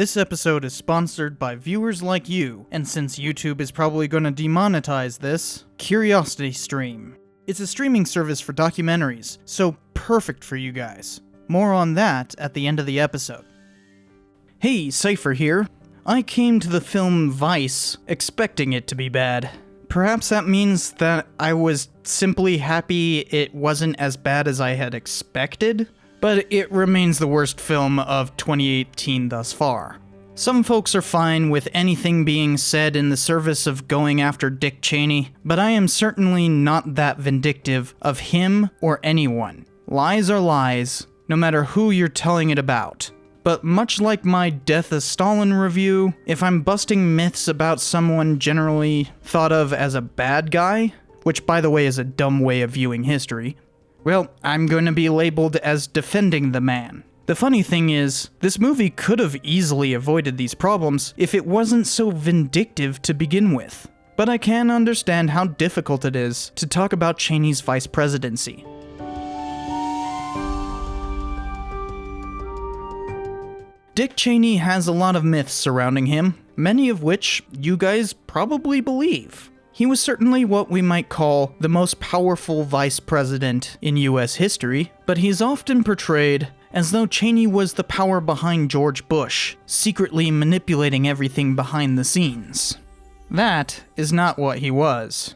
This episode is sponsored by viewers like you, and since YouTube is probably going to demonetize this, CuriosityStream. It's a streaming service for documentaries, so perfect for you guys. More on that at the end of the episode. Hey, Cypher here. I came to the film Vice expecting it to be bad. Perhaps that means that I was simply happy it wasn't as bad as I had expected, but it remains the worst film of 2018 thus far. Some folks are fine with anything being said in the service of going after Dick Cheney, but I am certainly not that vindictive of him or anyone. Lies are lies, no matter who you're telling it about. But much like my Death of Stalin review, if I'm busting myths about someone generally thought of as a bad guy, which by the way is a dumb way of viewing history, well, I'm going to be labeled as defending the man. The funny thing is, this movie could have easily avoided these problems if it wasn't so vindictive to begin with. But I can understand how difficult it is to talk about Cheney's vice-presidency. Dick Cheney has a lot of myths surrounding him, many of which you guys probably believe. He was certainly what we might call the most powerful vice president in US history, but he's often portrayed as though Cheney was the power behind George Bush, secretly manipulating everything behind the scenes. That is not what he was.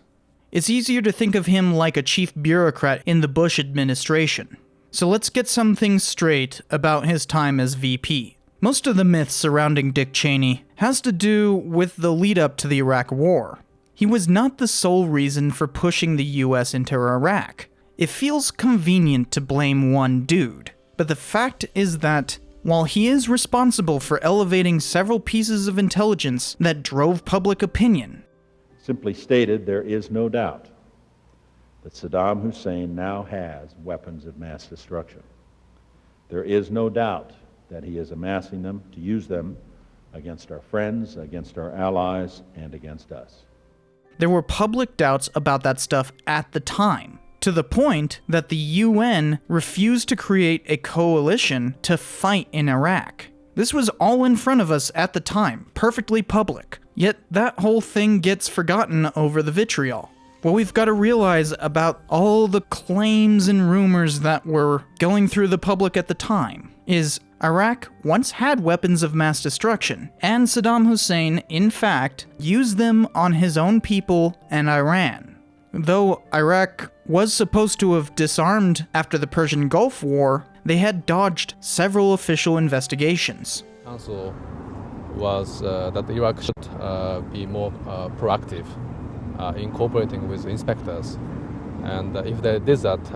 It's easier to think of him like a chief bureaucrat in the Bush administration. So let's get some things straight about his time as VP. Most of the myths surrounding Dick Cheney has to do with the lead up to the Iraq War. He was not the sole reason for pushing the US into Iraq. It feels convenient to blame one dude, but the fact is that while he is responsible for elevating several pieces of intelligence that drove public opinion, simply stated, there is no doubt that Saddam Hussein now has weapons of mass destruction. There is no doubt that he is amassing them to use them against our friends, against our allies, and against us. There were public doubts about that stuff at the time, to the point that the UN refused to create a coalition to fight in Iraq. This was all in front of us at the time, perfectly public. Yet that whole thing gets forgotten over the vitriol. What we've got to realize about all the claims and rumors that were going through the public at the time is Iraq once had weapons of mass destruction, and Saddam Hussein, in fact, used them on his own people and Iran. Though Iraq was supposed to have disarmed after the Persian Gulf War, they had dodged several official investigations. Council was that Iraq should be more proactive in cooperating with inspectors, and if they did that,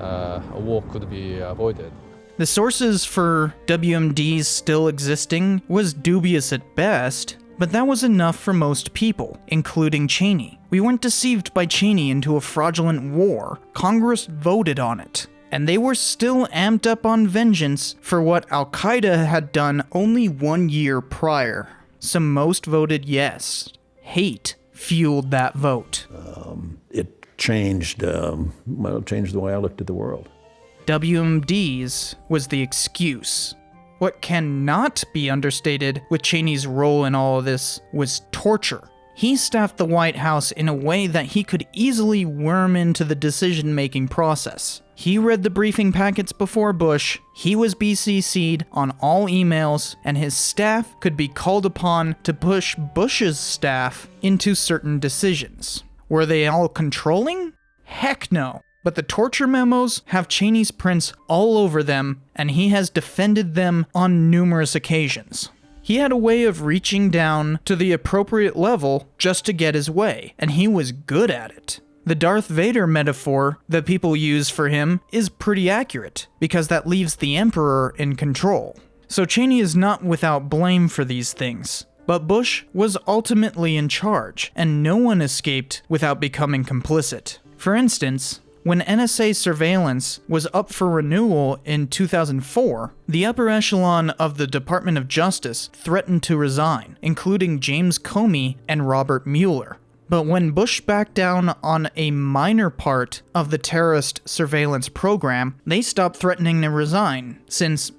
a war could be avoided. The sources for WMDs still existing was dubious at best, but that was enough for most people, including Cheney. We weren't deceived by Cheney into a fraudulent war. Congress voted on it, and they were still amped up on vengeance for what Al-Qaeda had done only 1 year prior. So most voted yes. Hate fueled that vote. It changed the way I looked at the world. WMDs was the excuse. What cannot be understated with Cheney's role in all of this was torture. He staffed the White House in a way that he could easily worm into the decision-making process. He read the briefing packets before Bush, he was BCC'd on all emails, and his staff could be called upon to push Bush's staff into certain decisions. Were they all controlling? Heck no. But the torture memos have Cheney's prints all over them, and he has defended them on numerous occasions. He had a way of reaching down to the appropriate level just to get his way, and he was good at it. The Darth Vader metaphor that people use for him is pretty accurate, because that leaves the Emperor in control. So Cheney is not without blame for these things. But Bush was ultimately in charge, and no one escaped without becoming complicit. For instance, when NSA surveillance was up for renewal in 2004, the upper echelon of the Department of Justice threatened to resign, including James Comey and Robert Mueller. But when Bush backed down on a minor part of the terrorist surveillance program, they stopped threatening to resign, since,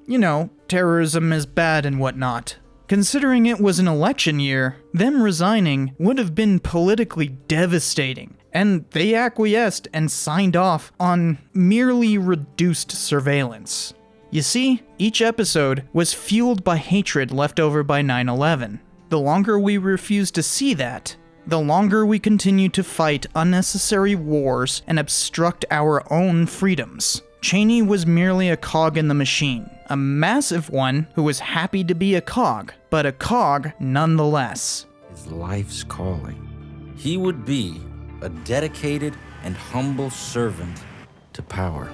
terrorism is bad and whatnot. Considering it was an election year, them resigning would have been politically devastating, and they acquiesced and signed off on merely reduced surveillance. You see, each episode was fueled by hatred left over by 9/11. The longer we refuse to see that, the longer we continue to fight unnecessary wars and obstruct our own freedoms. Cheney was merely a cog in the machine, a massive one who was happy to be a cog, but a cog nonetheless. His life's calling. He would be a dedicated and humble servant to power.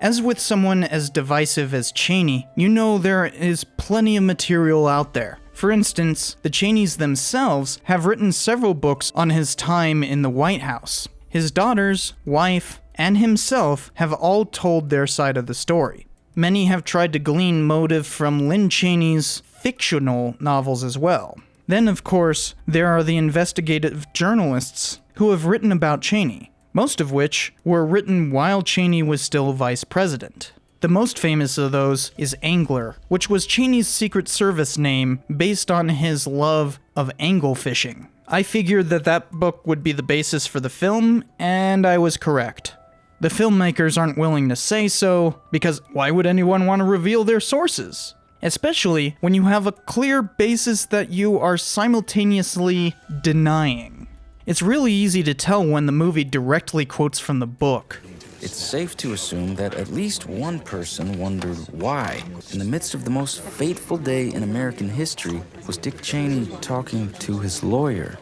As with someone as divisive as Cheney, you know there is plenty of material out there. For instance, the Cheneys themselves have written several books on his time in the White House. His daughters, wife, and himself have all told their side of the story. Many have tried to glean motive from Lynn Cheney's fictional novels as well. Then, of course, there are the investigative journalists who have written about Cheney, most of which were written while Cheney was still vice president. The most famous of those is Angler, which was Cheney's Secret Service name based on his love of angle fishing. I figured that book would be the basis for the film, and I was correct. The filmmakers aren't willing to say so, because why would anyone want to reveal their sources? Especially when you have a clear basis that you are simultaneously denying. It's really easy to tell when the movie directly quotes from the book. It's safe to assume that at least one person wondered why, in the midst of the most fateful day in American history, was Dick Cheney talking to his lawyer.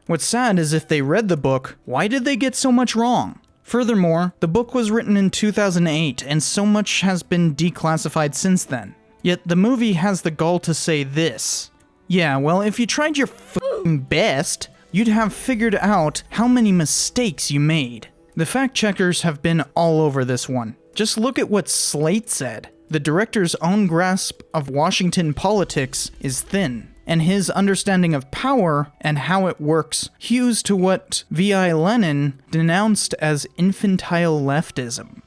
What's sad is if they read the book, why did they get so much wrong? Furthermore, the book was written in 2008, and so much has been declassified since then. Yet the movie has the gall to say this. Yeah, well, if you tried your f***ing best, you'd have figured out how many mistakes you made. The fact-checkers have been all over this one. Just look at what Slate said. The director's own grasp of Washington politics is thin, and his understanding of power and how it works hews to what V.I. Lenin denounced as infantile leftism.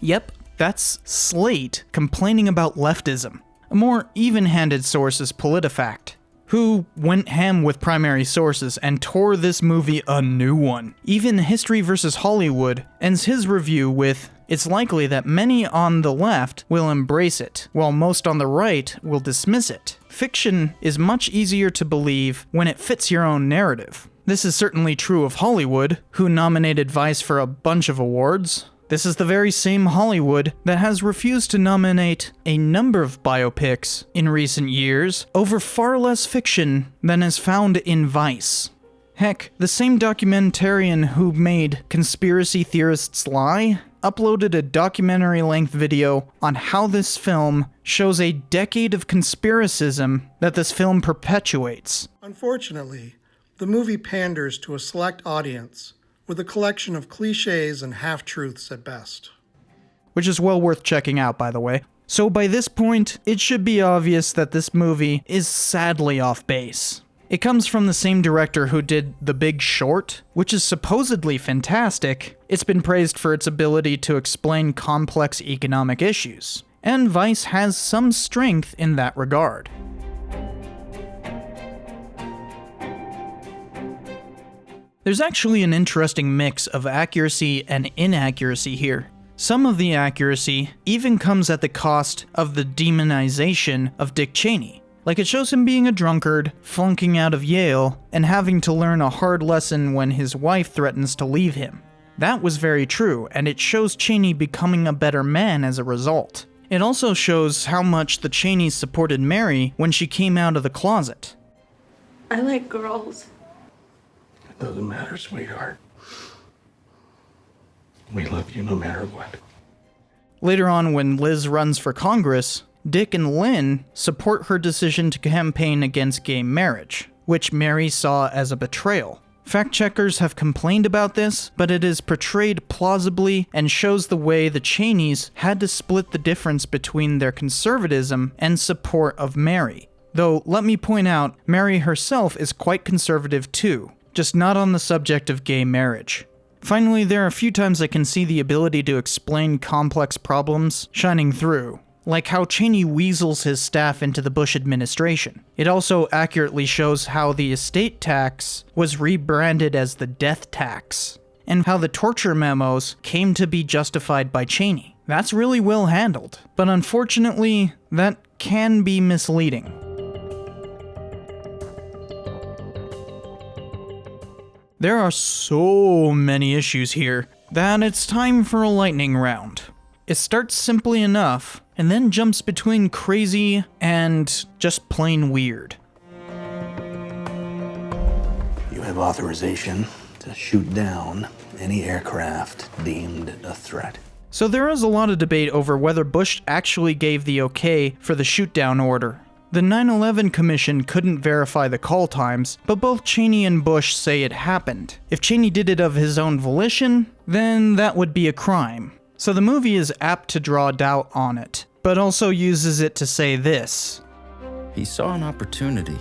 Yep, that's Slate complaining about leftism. A more even-handed source is PolitiFact, who went ham with primary sources and tore this movie a new one. Even History vs. Hollywood ends his review with, "It's likely that many on the left will embrace it, while most on the right will dismiss it. Fiction is much easier to believe when it fits your own narrative." This is certainly true of Hollywood, who nominated Vice for a bunch of awards. This is the very same Hollywood that has refused to nominate a number of biopics in recent years over far less fiction than is found in Vice. Heck, the same documentarian who made Conspiracy Theorists Lie uploaded a documentary-length video on how this film shows a decade of conspiracism that this film perpetuates. Unfortunately, the movie panders to a select audience with a collection of cliches and half-truths at best. Which is well worth checking out, by the way. So by this point, it should be obvious that this movie is sadly off base. It comes from the same director who did The Big Short, which is supposedly fantastic. It's been praised for its ability to explain complex economic issues, and Vice has some strength in that regard. There's actually an interesting mix of accuracy and inaccuracy here. Some of the accuracy even comes at the cost of the demonization of Dick Cheney. Like it shows him being a drunkard, flunking out of Yale, and having to learn a hard lesson when his wife threatens to leave him. That was very true, and it shows Cheney becoming a better man as a result. It also shows how much the Cheneys supported Mary when she came out of the closet. I like girls. It doesn't matter, sweetheart. We love you no matter what. Later on, when Liz runs for Congress, Dick and Lynn support her decision to campaign against gay marriage, which Mary saw as a betrayal. Fact-checkers have complained about this, but it is portrayed plausibly and shows the way the Cheneys had to split the difference between their conservatism and support of Mary. Though, let me point out, Mary herself is quite conservative too, just not on the subject of gay marriage. Finally, there are a few times I can see the ability to explain complex problems shining through, like how Cheney weasels his staff into the Bush administration. It also accurately shows how the estate tax was rebranded as the death tax, and how the torture memos came to be justified by Cheney. That's really well handled, but unfortunately, that can be misleading. There are so many issues here that it's time for a lightning round. It starts simply enough, and then jumps between crazy and just plain weird. You have authorization to shoot down any aircraft deemed a threat. So there is a lot of debate over whether Bush actually gave the okay for the shoot-down order. The 9/11 Commission couldn't verify the call times, but both Cheney and Bush say it happened. If Cheney did it of his own volition, then that would be a crime. So the movie is apt to draw doubt on it, but also uses it to say this. He saw an opportunity.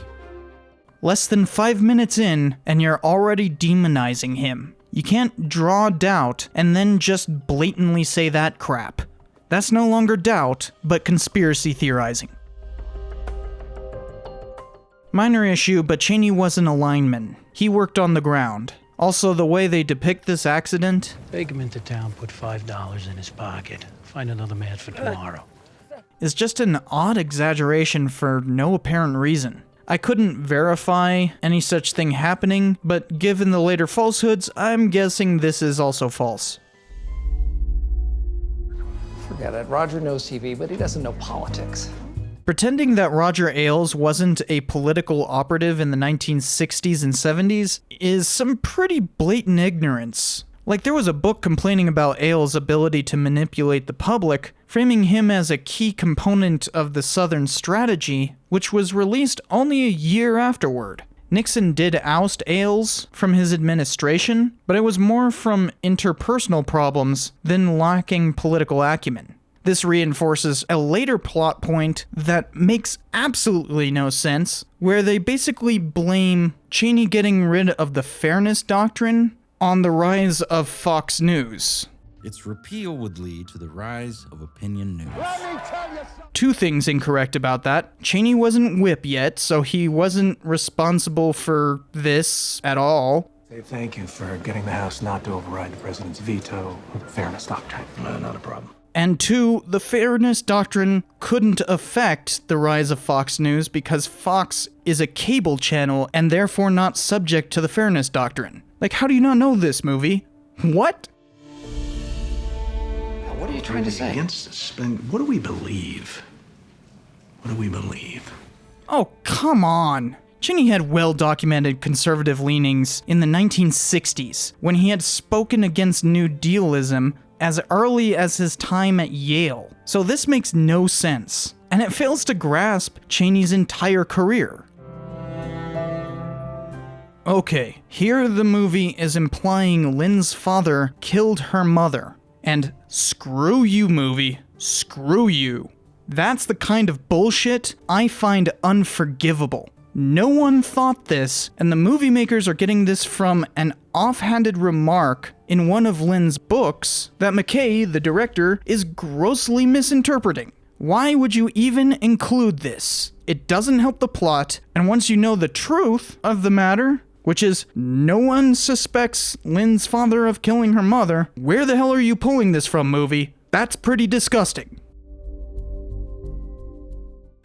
Less than 5 minutes in, and you're already demonizing him. You can't draw doubt and then just blatantly say that crap. That's no longer doubt, but conspiracy theorizing. Minor issue, but Cheney wasn't a lineman. He worked on the ground. Also, the way they depict this accident... Take him into town, put $5 in his pocket. Find another man for tomorrow. ...is just an odd exaggeration for no apparent reason. I couldn't verify any such thing happening, but given the later falsehoods, I'm guessing this is also false. Forget it. Roger knows TV, but he doesn't know politics. Pretending that Roger Ailes wasn't a political operative in the 1960s and 70s is some pretty blatant ignorance. Like, there was a book complaining about Ailes' ability to manipulate the public, framing him as a key component of the Southern strategy, which was released only a year afterward. Nixon did oust Ailes from his administration, but it was more from interpersonal problems than lacking political acumen. This reinforces a later plot point that makes absolutely no sense, where they basically blame Cheney getting rid of the fairness doctrine on the rise of Fox News. Its repeal would lead to the rise of opinion news. Two things incorrect about that. Cheney wasn't whip yet, so he wasn't responsible for this at all. Say thank you for getting the House not to override the president's veto of the fairness doctrine. Not a problem. And two, the fairness doctrine couldn't affect the rise of Fox News because Fox is a cable channel and therefore not subject to the fairness doctrine. Like, how do you not know this, movie? What? What are you trying to say? Against us. What do we believe? What do we believe? Oh, come on. Cheney had well-documented conservative leanings in the 1960s when he had spoken against New Dealism as early as his time at Yale. So this makes no sense, and it fails to grasp Cheney's entire career. Okay, here the movie is implying Lynn's father killed her mother. And screw you, movie. Screw you. That's the kind of bullshit I find unforgivable. No one thought this, and the movie makers are getting this from an offhanded remark in one of Lynn's books that McKay, the director, is grossly misinterpreting. Why would you even include this? It doesn't help the plot, and once you know the truth of the matter, which is no one suspects Lynn's father of killing her mother, where the hell are you pulling this from, movie? That's pretty disgusting.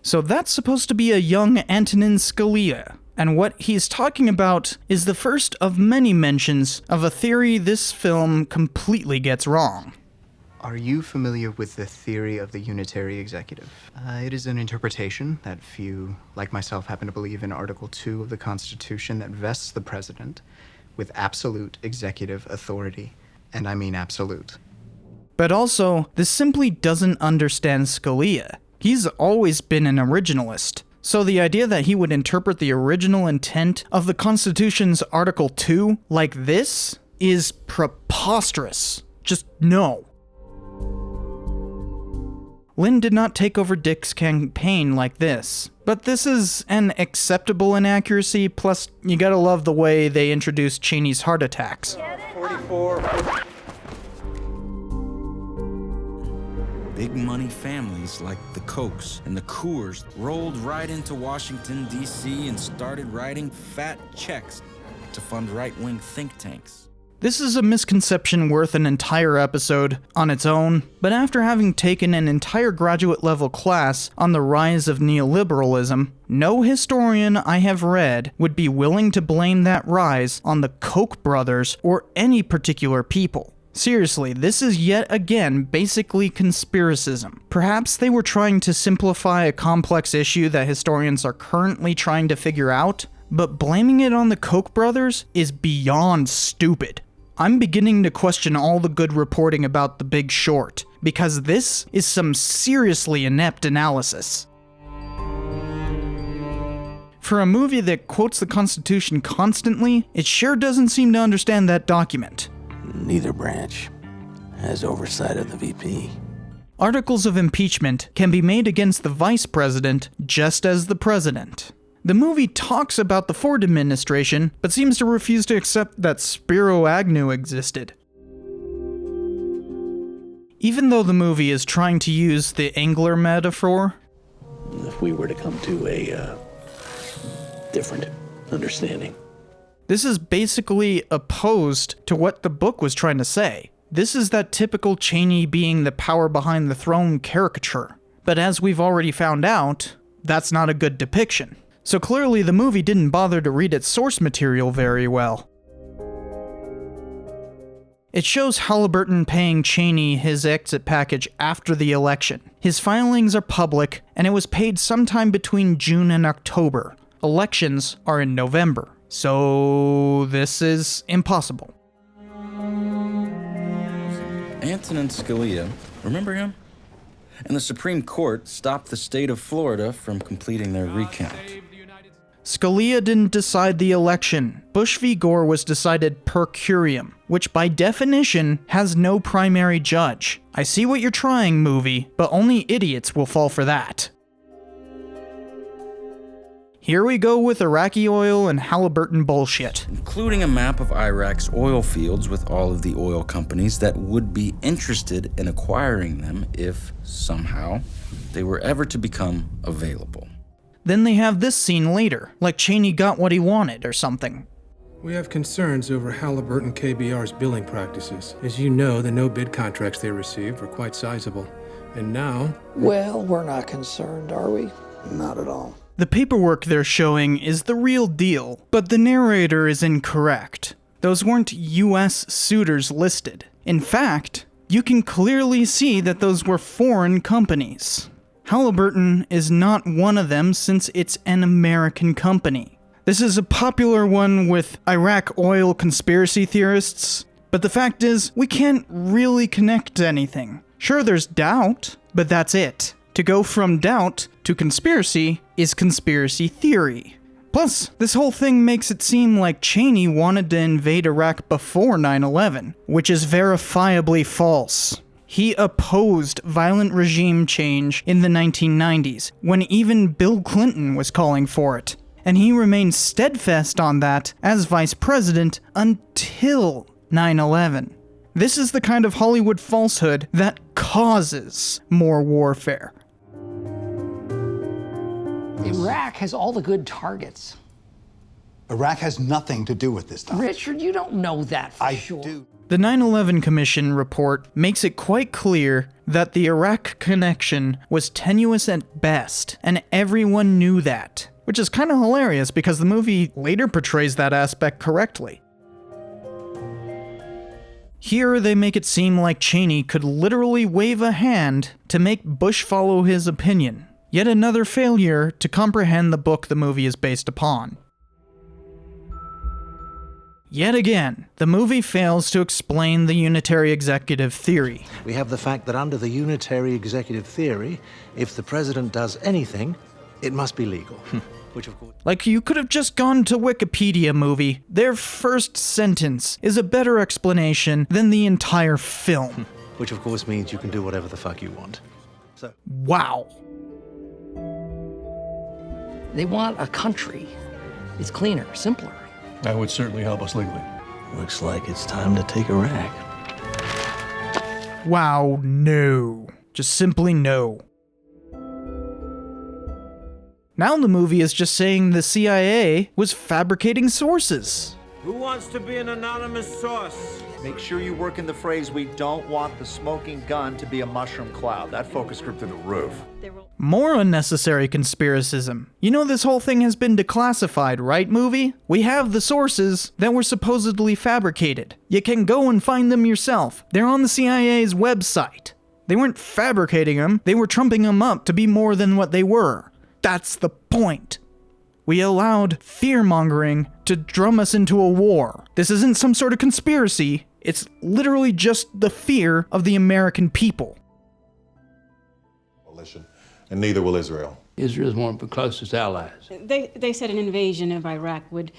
So that's supposed to be a young Antonin Scalia, and what he's talking about is the first of many mentions of a theory this film completely gets wrong. Are you familiar with the theory of the unitary executive? It is an interpretation that few, like myself, happen to believe in Article 2 of the Constitution that vests the president with absolute executive authority, and I mean absolute. But also, this simply doesn't understand Scalia. He's always been an originalist, so the idea that he would interpret the original intent of the Constitution's Article 2 like this is preposterous. Just no. Lynn did not take over Dick's campaign like this, but this is an acceptable inaccuracy, plus you gotta love the way they introduced Cheney's heart attacks. for... Big money families like the Kochs and the Coors rolled right into Washington, D.C. and started writing fat checks to fund right-wing think tanks. This is a misconception worth an entire episode on its own, but after having taken an entire graduate-level class on the rise of neoliberalism, no historian I have read would be willing to blame that rise on the Koch brothers or any particular people. Seriously, this is yet again basically conspiracism. Perhaps they were trying to simplify a complex issue that historians are currently trying to figure out, but blaming it on the Koch brothers is beyond stupid. I'm beginning to question all the good reporting about The Big Short, because this is some seriously inept analysis. For a movie that quotes the Constitution constantly, it sure doesn't seem to understand that document. Neither branch has oversight of the VP. Articles of impeachment can be made against the vice president just as the president. The movie talks about the Ford administration, but seems to refuse to accept that Spiro Agnew existed. Even though the movie is trying to use the angler metaphor, If we were to come to a different understanding. this is basically opposed to what the book was trying to say. This is that typical Cheney being the power behind the throne caricature. But as we've already found out, that's not a good depiction. So clearly the movie didn't bother to read its source material very well. It shows Halliburton paying Cheney his exit package after the election. His filings are public, and it was paid sometime between June and October. Elections are in November, so this is impossible. Antonin Scalia, remember him? And the Supreme Court stopped the state of Florida from completing their recount. Scalia didn't decide the election. Bush v. Gore was decided per curiam, which by definition has no primary judge. I see what you're trying, movie, but only idiots will fall for that. Here we go with Iraqi oil and Halliburton bullshit. Including a map of Iraq's oil fields with all of the oil companies that would be interested in acquiring them if, somehow, they were ever to become available. Then they have this scene later, like Cheney got what he wanted or something. We have concerns over Halliburton KBR's billing practices. As you know, the no-bid contracts they received were quite sizable. And now... Well, we're not concerned, are we? Not at all. The paperwork they're showing is the real deal, but the narrator is incorrect. Those weren't US suitors listed. In fact, you can clearly see that those were foreign companies. Halliburton is not one of them since it's an American company. This is a popular one with Iraq oil conspiracy theorists, but the fact is, we can't really connect to anything. Sure, there's doubt, but that's it. To go from doubt to conspiracy is conspiracy theory. Plus, this whole thing makes it seem like Cheney wanted to invade Iraq before 9/11, which is verifiably false. He opposed violent regime change in the 1990s, when even Bill Clinton was calling for it. And he remained steadfast on that as vice president until 9/11. This is the kind of Hollywood falsehood that causes more warfare. Iraq has all the good targets. Iraq has nothing to do with this, Tom. Richard, you don't know that for sure. I do. The 9/11 Commission report makes it quite clear that the Iraq connection was tenuous at best, and everyone knew that. Which is kind of hilarious because the movie later portrays that aspect correctly. Here they make it seem like Cheney could literally wave a hand to make Bush follow his opinion. Yet another failure to comprehend the book the movie is based upon. Yet again, the movie fails to explain the unitary executive theory. We have the fact that under the unitary executive theory, if the president does anything, it must be legal. Which of course... Like, you could have just gone to Wikipedia, movie. Their first sentence is a better explanation than the entire film. Which of course means you can do whatever the fuck you want. So... Wow. They want a country. It's cleaner, simpler. That would certainly help us legally. Looks like it's time to take Iraq. Wow, no. Just simply no. Now the movie is just saying the CIA was fabricating sources. Who wants to be an anonymous source? Make sure you work in the phrase, we don't want the smoking gun to be a mushroom cloud. That focus group through the roof. More unnecessary conspiracism. You know this whole thing has been declassified, right, movie? We have the sources that were supposedly fabricated. You can go and find them yourself. They're on the CIA's website. They weren't fabricating them, they were trumping them up to be more than what they were. That's the point. We allowed fear-mongering to drum us into a war. This isn't some sort of conspiracy. It's literally just the fear of the American people. And neither will Israel. Israel's one of the closest allies. They said an invasion of Iraq would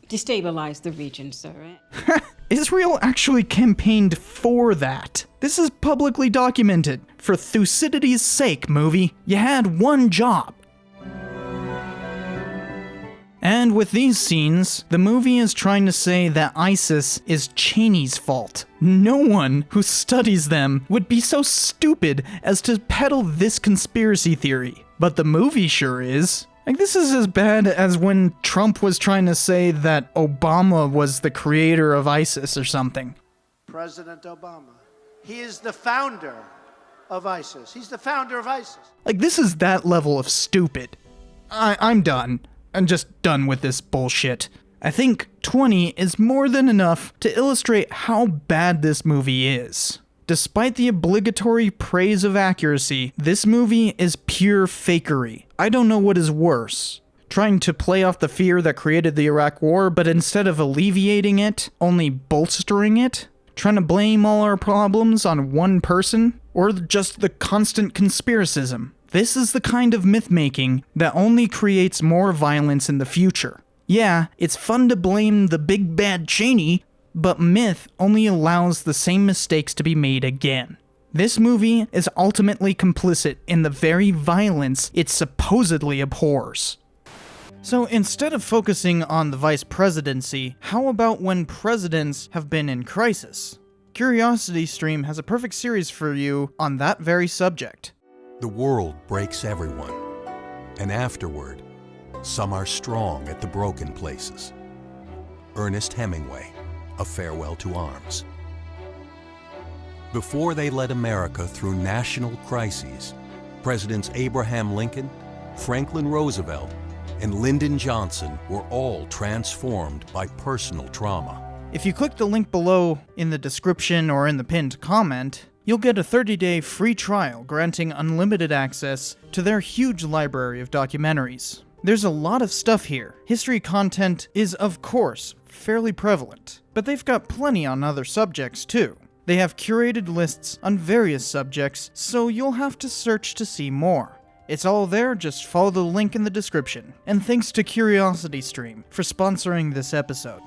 destabilize the region, sir, right? Israel actually campaigned for that. This is publicly documented. For Thucydides' sake, movie, you had one job. And with these scenes, the movie is trying to say that ISIS is Cheney's fault. No one who studies them would be so stupid as to peddle this conspiracy theory. But the movie sure is. Like, this is as bad as when Trump was trying to say that Obama was the creator of ISIS or something. President Obama. He is the founder of ISIS. He's the founder of ISIS. Like, this is that level of stupid. I'm done. I'm just done with this bullshit. I think 20 is more than enough to illustrate how bad this movie is. Despite the obligatory praise of accuracy, this movie is pure fakery. I don't know what is worse. Trying to play off the fear that created the Iraq War, but instead of alleviating it, only bolstering it? Trying to blame all our problems on one person? Or just the constant conspiracism? This is the kind of myth-making that only creates more violence in the future. Yeah, it's fun to blame the big bad Cheney, but myth only allows the same mistakes to be made again. This movie is ultimately complicit in the very violence it supposedly abhors. So instead of focusing on the vice-presidency, how about when presidents have been in crisis? Curiosity Stream has a perfect series for you on that very subject. The world breaks everyone, and afterward, some are strong at the broken places. Ernest Hemingway, A Farewell to Arms. Before they led America through national crises, Presidents Abraham Lincoln, Franklin Roosevelt, and Lyndon Johnson were all transformed by personal trauma. If you click the link below in the description or in the pinned comment, you'll get a 30-day free trial granting unlimited access to their huge library of documentaries. There's a lot of stuff here. History content is, of course, fairly prevalent, but they've got plenty on other subjects too. They have curated lists on various subjects, so you'll have to search to see more. It's all there, just follow the link in the description. And thanks to Curiosity Stream for sponsoring this episode.